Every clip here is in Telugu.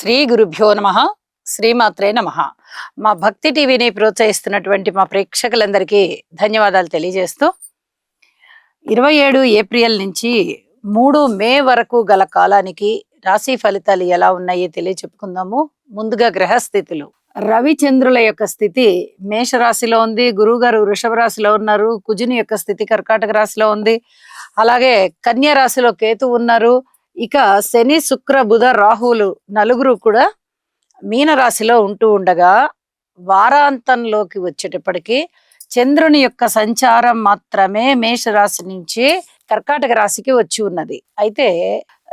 శ్రీ గురుభ్యో నమః. శ్రీమాత్రే నమః. మా భక్తి టీవీని ప్రోత్సహిస్తున్నటువంటి మా ప్రేక్షకులందరికీ ధన్యవాదాలు తెలియజేస్తూ 27 ఏప్రిల్ నుంచి 3 మే వరకు గల కాలానికి రాశి ఫలితాలు ఎలా ఉన్నాయో తెలియచెప్పుకుందాము. ముందుగా గ్రహస్థితులు. రవిచంద్రుల యొక్క స్థితి మేషరాశిలో ఉంది. గురువు గారు వృషభ రాశిలో ఉన్నారు. కుజుని యొక్క స్థితి కర్కాటక రాశిలో ఉంది. అలాగే కన్యా రాశిలో కేతు ఉన్నారు. ఇక శని శుక్ర బుధ రాహువులు నలుగురు కూడా మీన రాశిలో ఉంటూ ఉండగా వారాంతంలోకి వచ్చేటప్పటికి చంద్రుని యొక్క సంచారం మాత్రమే మేషరాశి నుంచి కర్కాటక రాశికి వచ్చి ఉన్నది. అయితే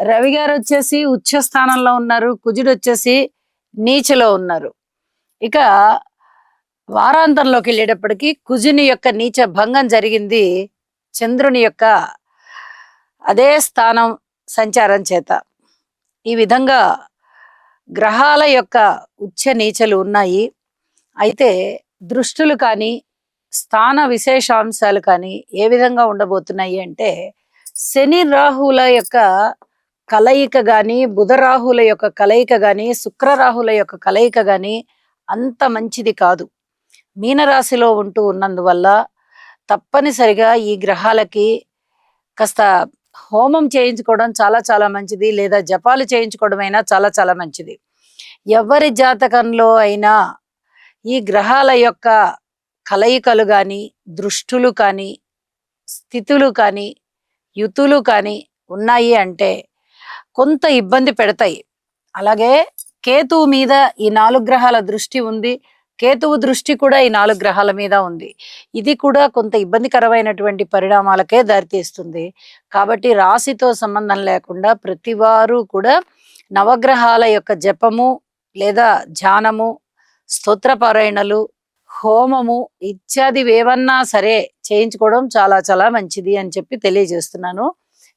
రవి గారు వచ్చేసి ఉచ్చ స్థానంలో ఉన్నారు. కుజుడు వచ్చేసి నీచలో ఉన్నారు. ఇక వారాంతంలోకి వెళ్ళేటప్పటికి కుజుని యొక్క నీచ భంగం జరిగింది చంద్రుని యొక్క అదే స్థానం సంచారం చేత. ఈ విధంగా గ్రహాల యొక్క ఉచ్చ నీచలు ఉన్నాయి. అయితే దృష్టులు కానీ స్థాన విశేషాంశాలు కానీ ఏ విధంగా ఉండబోతున్నాయి అంటే, శని రాహుల యొక్క కలయిక కానీ, బుధ రాహుల యొక్క కలయిక కానీ, శుక్ర రాహుల యొక్క కలయిక కానీ అంత మంచిది కాదు. మీనరాశిలో ఉంటూ ఉన్నందువల్ల తప్పనిసరిగా ఈ గ్రహాలకి కాస్త హోమం చేయించుకోవడం చాలా చాలా మంచిది, లేదా జపాలు చేయించుకోవడం అయినా చాలా చాలా మంచిది. ఎవరి జాతకంలో అయినా ఈ గ్రహాల యొక్క కలయికలు కానీ, దృష్టులు కానీ, స్థితులు కానీ, యుతులు కానీ ఉన్నాయి అంటే కొంత ఇబ్బంది పెడతాయి. అలాగే కేతువు మీద ఈ 4 గ్రహాల దృష్టి ఉంది. కేతువు దృష్టి కూడా ఈ 4 గ్రహాల మీద ఉంది. ఇది కూడా కొంత ఇబ్బందికరమైనటువంటి పరిణామాలకే దారితీస్తుంది. కాబట్టి రాశితో సంబంధం లేకుండా ప్రతి వారు కూడా నవగ్రహాల యొక్క జపము లేదా ధ్యానము, స్తోత్రపారాయణలు, హోమము ఇత్యాది ఏవన్నా సరే చేయించుకోవడం చాలా చాలా మంచిది అని చెప్పి తెలియజేస్తున్నాను.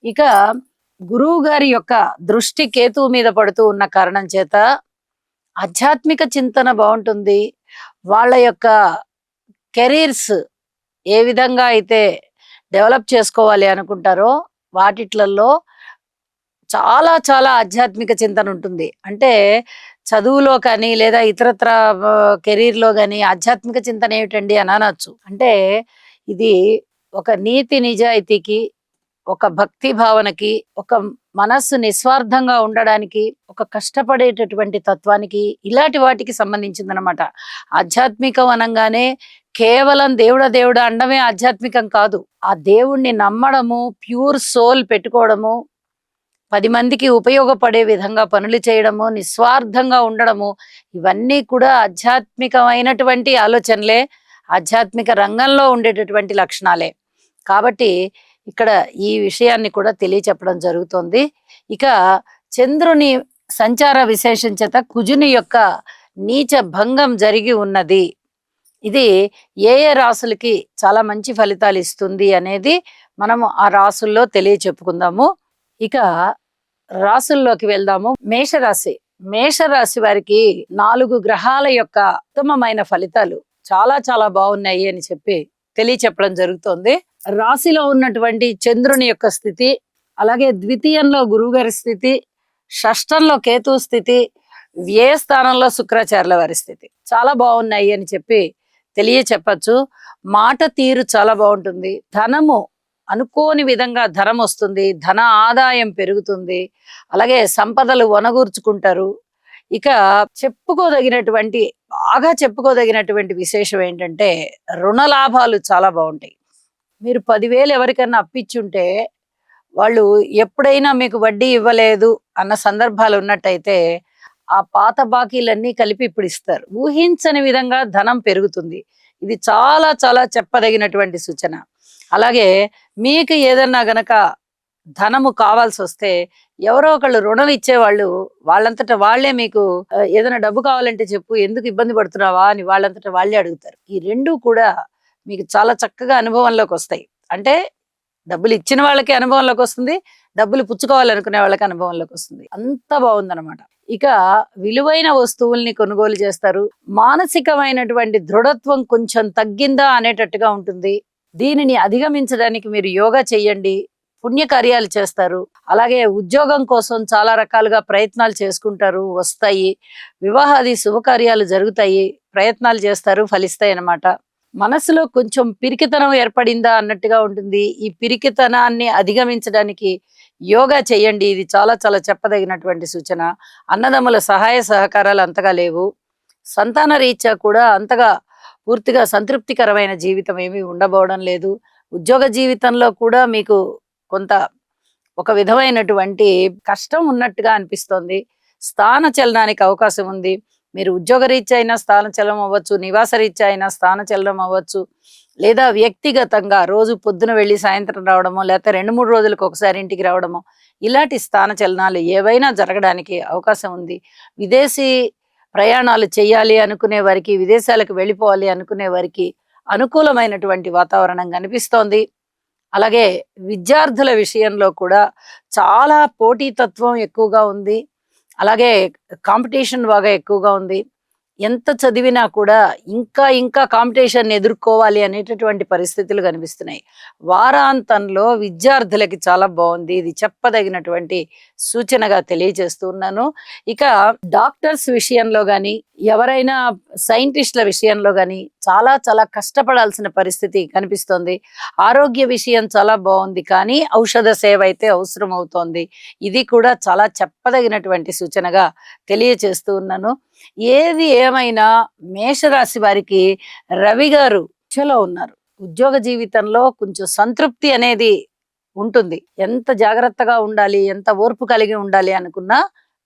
ఇక గురువు గారి యొక్క దృష్టి కేతువు మీద పడుతూ ఉన్న కారణం చేత ఆధ్యాత్మిక చింతన బాగుంటుంది. వాళ్ళ యొక్క కెరీర్స్ ఏ విధంగా అయితే డెవలప్ చేసుకోవాలి అనుకుంటారో వాటిట్లలో చాలా చాలా ఆధ్యాత్మిక చింతన ఉంటుంది. అంటే చదువులో కానీ లేదా ఇతరత్ర కెరీర్లో కానీ ఆధ్యాత్మిక చింతన ఏమిటండి అని అనొచ్చు. అంటే ఇది ఒక నీతి నిజాయితీకి, ఒక భక్తి భావనకి, ఒక మనస్సు నిస్వార్థంగా ఉండడానికి, ఒక కష్టపడేటటువంటి తత్వానికి, ఇలాంటి వాటికి సంబంధించిందనమాట. ఆధ్యాత్మికం అనగానే కేవలం దేవుడా అనడమే ఆధ్యాత్మికం కాదు. ఆ దేవుణ్ణి నమ్మడము, ప్యూర్ సోల్ పెట్టుకోవడము, 10 మందికి ఉపయోగపడే విధంగా పనులు చేయడము, నిస్వార్థంగా ఉండడము, ఇవన్నీ కూడా ఆధ్యాత్మికమైనటువంటి ఆలోచనలే, ఆధ్యాత్మిక రంగంలో ఉండేటటువంటి లక్షణాలే. కాబట్టి ఇక్కడ ఈ విషయాన్ని కూడా తెలియచెప్పడం జరుగుతోంది. ఇక చంద్రుని సంచార విశేషం చేత కుజుని యొక్క నీచ భంగం జరిగి ఉన్నది. ఇది ఏ ఏ రాసులకి చాలా మంచి ఫలితాలు ఇస్తుంది అనేది మనము ఆ రాసుల్లో తెలియచెప్పుకుందాము. ఇక రాసుల్లోకి వెళ్దాము. మేషరాశి. మేషరాశి వారికి 4 గ్రహాల యొక్క ఉత్తమమైన ఫలితాలు చాలా చాలా బాగున్నాయి అని చెప్పి తెలియచెప్పడం జరుగుతోంది. రాశిలో ఉన్నటువంటి చంద్రుని యొక్క స్థితి, అలాగే ద్వితీయంలో గురువుగారి స్థితి, షష్టంలో కేతు స్థితి, వ్యయ స్థానంలో శుక్రాచార్యుల వారి స్థితి చాలా బాగున్నాయి అని చెప్పి తెలియచెప్పచ్చు. మాట తీరు చాలా బాగుంటుంది. ధనము అనుకోని విధంగా ధనం వస్తుంది. ధన ఆదాయం పెరుగుతుంది. అలాగే సంపదలు వనగూర్చుకుంటారు. ఇక బాగా చెప్పుకోదగినటువంటి విశేషం ఏంటంటే రుణ లాభాలు చాలా బాగుంటాయి. మీరు 10,000 ఎవరికన్నా అప్పిచ్చుంటే వాళ్ళు ఎప్పుడైనా మీకు వడ్డీ ఇవ్వలేదు అన్న సందర్భాలు ఉన్నట్టయితే ఆ పాత బాకీలన్నీ కలిపి ఇప్పుడు ఇస్తారు. ఊహించని విధంగా ధనం పెరుగుతుంది. ఇది చాలా చాలా చెప్పదగినటువంటి సూచన. అలాగే మీకు ఏదన్నా గనక ధనము కావాల్సి వస్తే ఎవరో ఒకళ్ళు రుణం ఇచ్చేవాళ్ళు వాళ్ళంతటా వాళ్లే మీకు ఏదైనా డబ్బు కావాలంటే చెప్పు, ఎందుకు ఇబ్బంది పడుతున్నావా అని వాళ్ళంతటా వాళ్ళే అడుగుతారు. ఈ రెండు కూడా మీకు చాలా చక్కగా అనుభవంలోకి వస్తాయి. అంటే డబ్బులు ఇచ్చిన వాళ్ళకి అనుభవంలోకి వస్తుంది, డబ్బులు పుచ్చుకోవాలనుకునే వాళ్ళకి అనుభవంలోకి వస్తుంది. అంత బాగుందన్నమాట. ఇక విలువైన వస్తువుల్ని కొనుగోలు చేస్తారు. మానసికమైనటువంటి దృఢత్వం కొంచెం తగ్గిందా అనేటట్టుగా ఉంటుంది. దీనిని అధిగమించడానికి మీరు యోగా చెయ్యండి. పుణ్యకార్యాలు చేస్తారు. అలాగే ఉద్యోగం కోసం చాలా రకాలుగా ప్రయత్నాలు చేసుకుంటారు, వస్తాయి. వివాహాది శుభకార్యాలు జరుగుతాయి, ప్రయత్నాలు చేస్తారు, ఫలిస్తాయి అన్నమాట. మనసులో కొంచెం పిరికితనం ఏర్పడిందా అన్నట్టుగా ఉంటుంది. ఈ పిరికితనాన్ని అధిగమించడానికి యోగా చేయండి. ఇది చాలా చాలా చెప్పదగినటువంటి సూచన. అన్నదమ్ముల సహాయ సహకారాలు అంతగా లేవు. సంతాన రీత్యా కూడా అంతగా పూర్తిగా సంతృప్తికరమైన జీవితం ఏమీ ఉండబోవడం లేదు. ఉద్యోగ జీవితంలో కూడా మీకు కొంత ఒక విధమైనటువంటి కష్టం ఉన్నట్టుగా అనిపిస్తోంది. స్థాన చలనానికి అవకాశం ఉంది. మీరు ఉద్యోగరీత్యా అయినా స్థాన చలనం అవ్వచ్చు, నివాస రీత్యా అయినా స్థాన చలనం అవ్వచ్చు, లేదా వ్యక్తిగతంగా రోజు పొద్దున వెళ్ళి సాయంత్రం రావడమో, లేకపోతే 2-3 రోజులకు ఒకసారి ఇంటికి రావడమో, ఇలాంటి స్థాన చలనాలు ఏవైనా జరగడానికి అవకాశం ఉంది. విదేశీ ప్రయాణాలు చేయాలి అనుకునే వారికి, విదేశాలకు వెళ్ళిపోవాలి అనుకునే వారికి అనుకూలమైనటువంటి వాతావరణం కనిపిస్తోంది. అలాగే విద్యార్థుల విషయంలో కూడా చాలా పోటీతత్వం ఎక్కువగా ఉంది. అలాగే కాంపిటీషన్ బాగా ఎక్కువగా ఉంది. ఎంత చదివినా కూడా ఇంకా ఇంకా కాంపిటీషన్ ఎదుర్కోవాలి అనేటటువంటి పరిస్థితులు కనిపిస్తున్నాయి. వారాంతంలో విద్యార్థులకి చాలా బాగుంది. ఇది చెప్పదగినటువంటి సూచనగా తెలియజేస్తూ ఉన్నాను. ఇక డాక్టర్స్ విషయంలో కానీ, ఎవరైనా సైంటిస్టుల విషయంలో కానీ చాలా చాలా కష్టపడాల్సిన పరిస్థితి కనిపిస్తోంది. ఆరోగ్య విషయం చాలా బాగుంది, కానీ ఔషధ సేవ అయితే అవసరం అవుతోంది. ఇది కూడా చాలా చెప్పదగినటువంటి సూచనగా తెలియజేస్తూ ఉన్నాను. ఏది ఏమైనా మేషరాశి వారికి రవి గారు ఉచ్చలో ఉన్నారు. ఉద్యోగ జీవితంలో కొంచెం సంతృప్తి అనేది ఉంటుంది. ఎంత జాగ్రత్తగా ఉండాలి, ఎంత ఓర్పు కలిగి ఉండాలి అనుకున్నా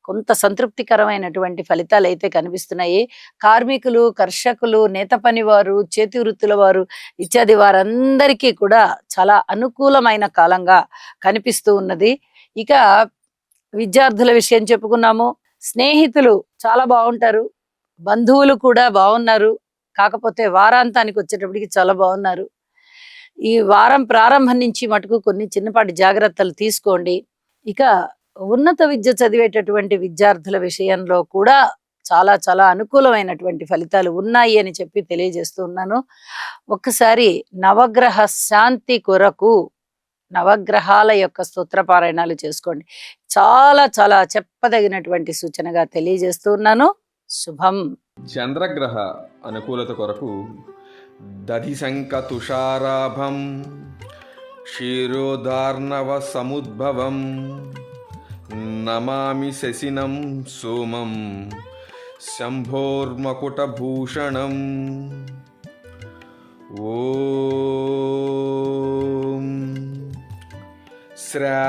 కొంత సంతృప్తికరమైనటువంటి ఫలితాలు అయితే కనిపిస్తున్నాయి. కార్మికులు, కర్షకులు, నేత పనివారు, చేతి వృత్తుల వారు ఇత్యాది వారందరికీ కూడా చాలా అనుకూలమైన కాలంగా కనిపిస్తూ ఉన్నది. ఇక విద్యార్థుల విషయం చెప్పుకున్నాము. స్నేహితులు చాలా బాగుంటారు, బంధువులు కూడా బాగున్నారు. కాకపోతే వారాంతానికి వచ్చేటప్పటికి చాలా బాగున్నారు. ఈ వారం ప్రారంభం నుంచి మటుకు కొన్ని చిన్నపాటి జాగ్రత్తలు తీసుకోండి. ఇక ఉన్నత విద్య చదివేటటువంటి విద్యార్థుల విషయంలో కూడా చాలా చాలా అనుకూలమైనటువంటి ఫలితాలు ఉన్నాయి అని చెప్పి తెలియజేస్తూ ఉన్నాను. ఒక్కసారి నవగ్రహ శాంతి కొరకు నవగ్రహాల యొక్క స్తోత్రపారాయణాలు చేసుకోండి. చాలా చాలా చెప్పదగినటువంటి సూచనగా తెలియజేస్తూ ఉన్నాను. శుభం. చంద్రగ్రహ అనుకూలత కొరకు దధిశంక తుషారాభం క్షీరోదార్ణవ సముద్భవం నమామి శశినం సోమం శంభోర్మకుటభూషణం. ఓం శ్రాం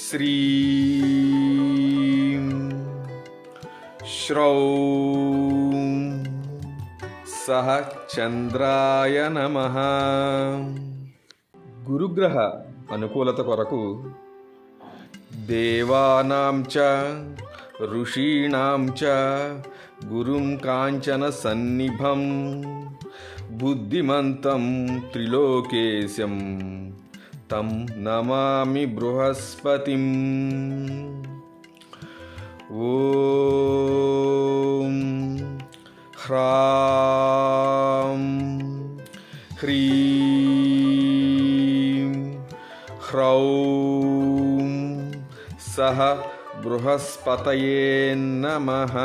శ్రీం శ్రౌం సహ చంద్రాయ నమః. గురుగ్రహ అనుకూలత కొరకు దేవానాం చ ఋషీణాం చ గురుం కాంచన సన్నిభం బుద్ధిమంతం త్రిలోకేశం తం నమామి బృహస్పతిం. ఓం హ్రాం హ్రీం హ్రౌం సహ బృహస్పతయే నమః.